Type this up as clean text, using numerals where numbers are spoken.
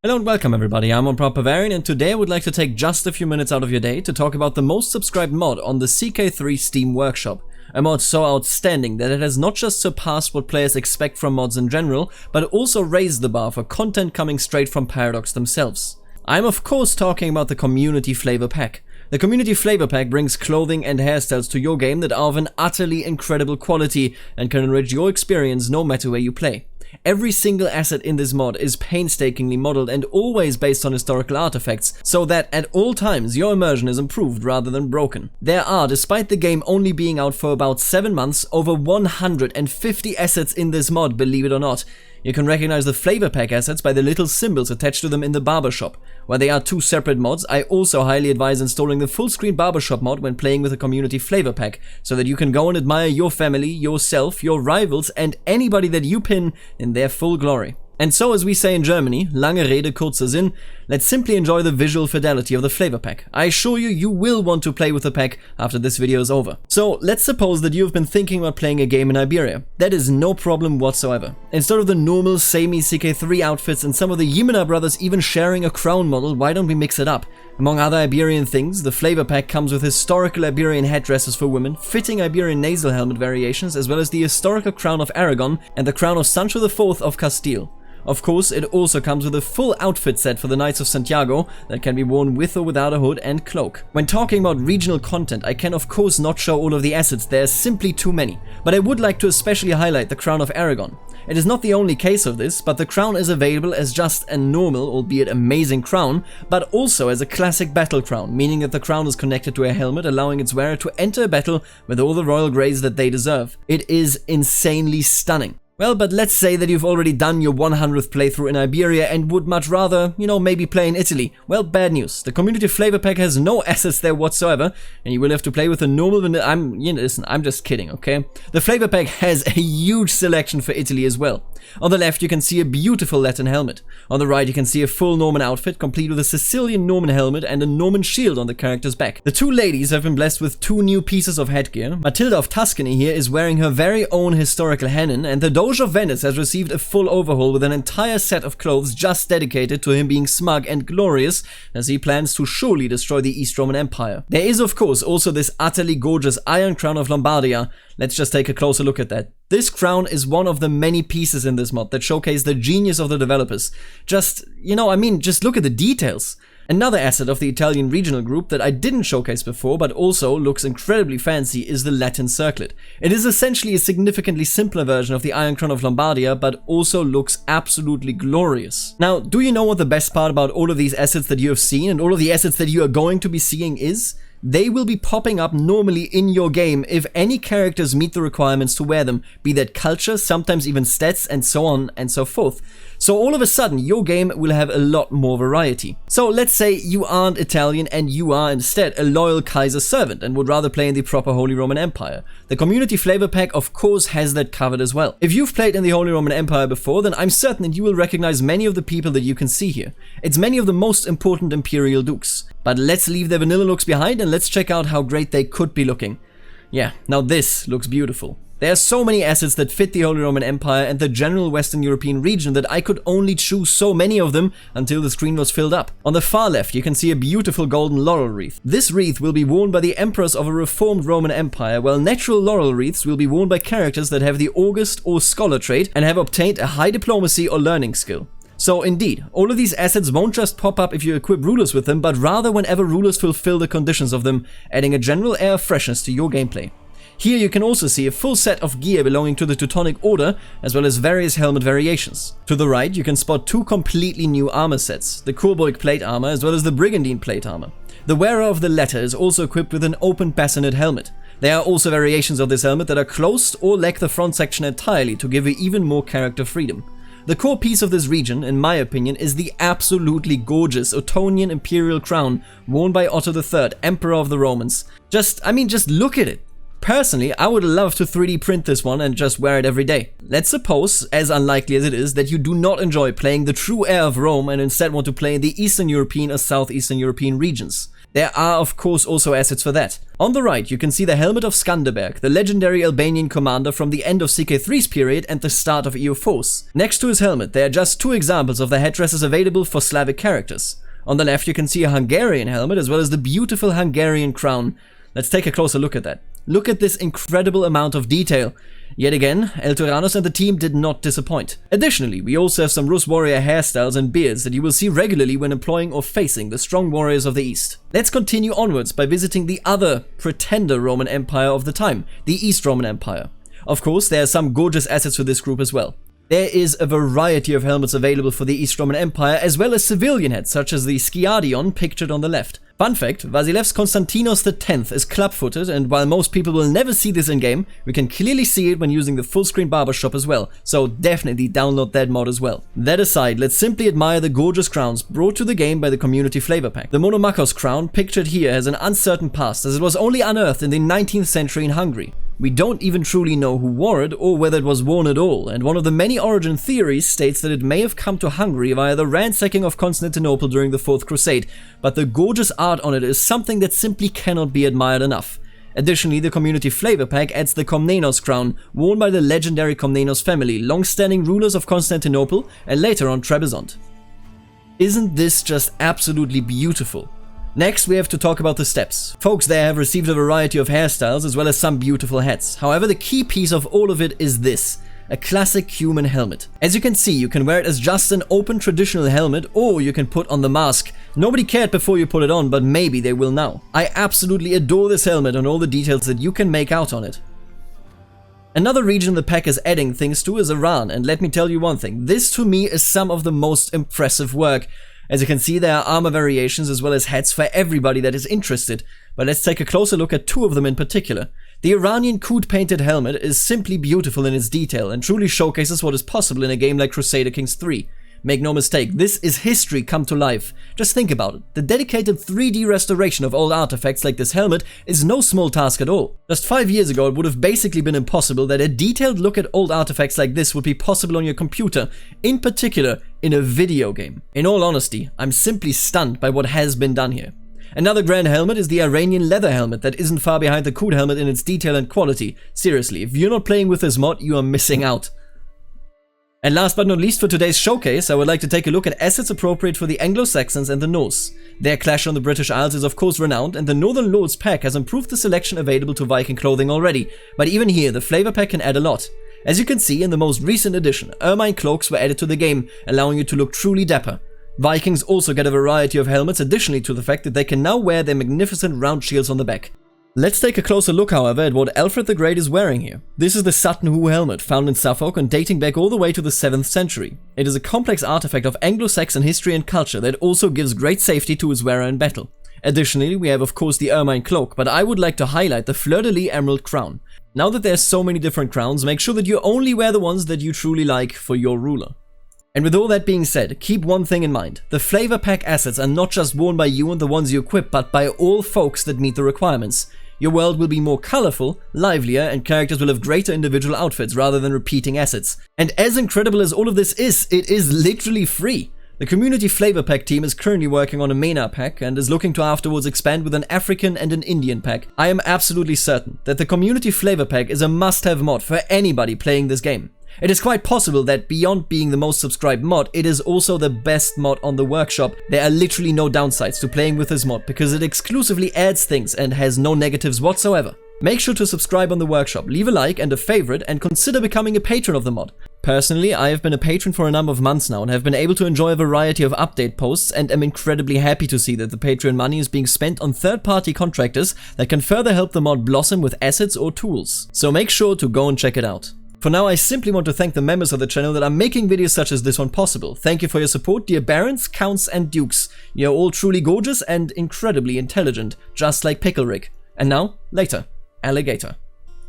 Hello and welcome everybody, I'm Bavarian, and today I would like to take just a few minutes out of your day to talk about the most subscribed mod on the CK3 Steam Workshop. A mod so outstanding that it has not just surpassed what players expect from mods in general, but also raised the bar for content coming straight from Paradox themselves. I'm of course talking about the Community Flavor Pack. The Community Flavor Pack brings clothing and hairstyles to your game that are of an utterly incredible quality and can enrich your experience no matter where you play. Every single asset in this mod is painstakingly modeled and always based on historical artifacts, so that at all times your immersion is improved rather than broken. There are, despite the game only being out for about 7 months, over 150 assets in this mod, believe it or not. You can recognize the Flavor Pack assets by the little symbols attached to them in the barbershop. While they are two separate mods, I also highly advise installing the full screen barbershop mod when playing with a Community Flavor Pack, so that you can go and admire your family, yourself, your rivals, and anybody that you pin in their full glory. And so, as we say in Germany, lange Rede, kurzer Sinn, let's simply enjoy the visual fidelity of the Flavor Pack. I assure you, you will want to play with the pack after this video is over. So, let's suppose that you've been thinking about playing a game in Iberia. That is no problem whatsoever. Instead of the normal, samey CK3 outfits and some of the Jimena brothers even sharing a crown model, why don't we mix it up? Among other Iberian things, the Flavor Pack comes with historical Iberian headdresses for women, fitting Iberian nasal helmet variations, as well as the historical crown of Aragon and the crown of Sancho IV of Castile. Of course, it also comes with a full outfit set for the Knights of Santiago that can be worn with or without a hood and cloak. When talking about regional content, I can of course not show all of the assets, there's simply too many, but I would like to especially highlight the Crown of Aragon. It is not the only case of this, but the crown is available as just a normal, albeit amazing crown, but also as a classic battle crown, meaning that the crown is connected to a helmet, allowing its wearer to enter a battle with all the royal grace that they deserve. It is insanely stunning. Well, but let's say that you've already done your 100th playthrough in Iberia and would much rather, maybe play in Italy. Well, bad news. The Community Flavor Pack has no assets there whatsoever, and you will have to play with a normal vanilla. Listen, I'm just kidding, okay? The Flavor Pack has a huge selection for Italy as well. On the left, you can see a beautiful Latin helmet. On the right, you can see a full Norman outfit, complete with a Sicilian Norman helmet and a Norman shield on the character's back. The two ladies have been blessed with two new pieces of headgear. Matilda of Tuscany here is wearing her very own historical hennin, and the Doge of Venice has received a full overhaul with an entire set of clothes just dedicated to him being smug and glorious, as he plans to surely destroy the East Roman Empire. There is of course also this utterly gorgeous Iron Crown of Lombardia. Let's just take a closer look at that. This crown is one of the many pieces in this mod that showcase the genius of the developers. Just look at the details. Another asset of the Italian regional group that I didn't showcase before but also looks incredibly fancy is the Latin circlet. It is essentially a significantly simpler version of the Iron Crown of Lombardia, but also looks absolutely glorious. Now, do you know what the best part about all of these assets that you have seen and all of the assets that you are going to be seeing is? They will be popping up normally in your game if any characters meet the requirements to wear them, be that culture, sometimes even stats, and so on and so forth. So all of a sudden, your game will have a lot more variety. So let's say you aren't Italian and you are instead a loyal Kaiser servant and would rather play in the proper Holy Roman Empire. The Community Flavor Pack of course has that covered as well. If you've played in the Holy Roman Empire before, then I'm certain that you will recognize many of the people that you can see here. It's many of the most important imperial dukes. But let's leave their vanilla looks behind and let's check out how great they could be looking. Yeah, now this looks beautiful. There are so many assets that fit the Holy Roman Empire and the general Western European region that I could only choose so many of them until the screen was filled up. On the far left, you can see a beautiful golden laurel wreath. This wreath will be worn by the emperors of a reformed Roman Empire, while natural laurel wreaths will be worn by characters that have the August or Scholar trait and have obtained a high diplomacy or learning skill. So indeed, all of these assets won't just pop up if you equip rulers with them, but rather whenever rulers fulfill the conditions of them, adding a general air of freshness to your gameplay. Here you can also see a full set of gear belonging to the Teutonic Order, as well as various helmet variations. To the right, you can spot two completely new armor sets, the Courboy plate armor as well as the Brigandine plate armor. The wearer of the latter is also equipped with an open bassinet helmet. There are also variations of this helmet that are closed or lack the front section entirely to give you even more character freedom. The core piece of this region, in my opinion, is the absolutely gorgeous Ottonian imperial crown worn by Otto III, Emperor of the Romans. Just look at it. Personally, I would love to 3D print this one and just wear it every day. Let's suppose, as unlikely as it is, that you do not enjoy playing the true air of Rome and instead want to play in the Eastern European or Southeastern European regions. There are of course also assets for that. On the right you can see the helmet of Skanderberg, the legendary Albanian commander from the end of CK3's period and the start of EU4's. Next to his helmet there are just 2 examples of the headdresses available for Slavic characters. On the left you can see a Hungarian helmet as well as the beautiful Hungarian crown. Let's take a closer look at that. Look at this incredible amount of detail. Yet again, El Tyrannos and the team did not disappoint. Additionally, we also have some Rus warrior hairstyles and beards that you will see regularly when employing or facing the strong warriors of the East. Let's continue onwards by visiting the other pretender Roman Empire of the time, the East Roman Empire. Of course, there are some gorgeous assets for this group as well. There is a variety of helmets available for the East Roman Empire as well as civilian heads such as the Skiadion pictured on the left. Fun fact, Vasilev's Konstantinos X is club-footed, and while most people will never see this in-game, we can clearly see it when using the full-screen barbershop as well, so definitely download that mod as well. That aside, let's simply admire the gorgeous crowns brought to the game by the community flavor pack. The Monomachos crown pictured here has an uncertain past as it was only unearthed in the 19th century in Hungary. We don't even truly know who wore it or whether it was worn at all, and one of the many origin theories states that it may have come to Hungary via the ransacking of Constantinople during the 4th Crusade, but the gorgeous art on it is something that simply cannot be admired enough. Additionally, the community flavor pack adds the Komnenos crown, worn by the legendary Komnenos family, long-standing rulers of Constantinople and later on Trebizond. Isn't this just absolutely beautiful? Next, we have to talk about the steps. Folks there have received a variety of hairstyles as well as some beautiful hats. However, the key piece of all of it is this. A classic human helmet. As you can see, you can wear it as just an open traditional helmet or you can put on the mask. Nobody cared before you put it on, but maybe they will now. I absolutely adore this helmet and all the details that you can make out on it. Another region the pack is adding things to is Iran, and let me tell you one thing. This to me is some of the most impressive work. As you can see, there are armor variations as well as hats for everybody that is interested, but let's take a closer look at 2 of them in particular. The Iranian coot painted helmet is simply beautiful in its detail and truly showcases what is possible in a game like Crusader Kings 3. Make no mistake, this is history come to life. Just think about it. The dedicated 3D restoration of old artifacts like this helmet is no small task at all. Just 5 years ago it would have basically been impossible that a detailed look at old artifacts like this would be possible on your computer, in particular in a video game. In all honesty, I'm simply stunned by what has been done here. Another grand helmet is the Iranian leather helmet that isn't far behind the coot helmet in its detail and quality. Seriously, if you're not playing with this mod, you are missing out. And last but not least for today's showcase, I would like to take a look at assets appropriate for the Anglo-Saxons and the Norse. Their clash on the British Isles is of course renowned, and the Northern Lords pack has improved the selection available to Viking clothing already, but even here the flavor pack can add a lot. As you can see, in the most recent edition, ermine cloaks were added to the game, allowing you to look truly dapper. Vikings also get a variety of helmets additionally to the fact that they can now wear their magnificent round shields on the back. Let's take a closer look, however, at what Alfred the Great is wearing here. This is the Sutton Hoo helmet, found in Suffolk and dating back all the way to the 7th century. It is a complex artifact of Anglo-Saxon history and culture that also gives great safety to its wearer in battle. Additionally, we have of course the ermine cloak, but I would like to highlight the fleur-de-lis emerald crown. Now that there's so many different crowns, make sure that you only wear the ones that you truly like for your ruler. And with all that being said, keep one thing in mind. The flavor pack assets are not just worn by you and the ones you equip, but by all folks that meet the requirements. Your world will be more colorful, livelier, and characters will have greater individual outfits rather than repeating assets. And as incredible as all of this is, it is literally free. The community flavor pack team is currently working on a MENA pack and is looking to afterwards expand with an African and an Indian pack. I am absolutely certain that the community flavor pack is a must-have mod for anybody playing this game. It is quite possible that beyond being the most subscribed mod, it is also the best mod on the workshop. There are literally no downsides to playing with this mod because it exclusively adds things and has no negatives whatsoever. Make sure to subscribe on the workshop, leave a like and a favorite, and consider becoming a patron of the mod. Personally, I have been a patron for a number of months now and have been able to enjoy a variety of update posts and am incredibly happy to see that the Patreon money is being spent on third-party contractors that can further help the mod blossom with assets or tools. So make sure to go and check it out. For now, I simply want to thank the members of the channel that are making videos such as this one possible. Thank you for your support, dear barons, counts and dukes. You're all truly gorgeous and incredibly intelligent, just like Pickle Rick. And now, later, alligator.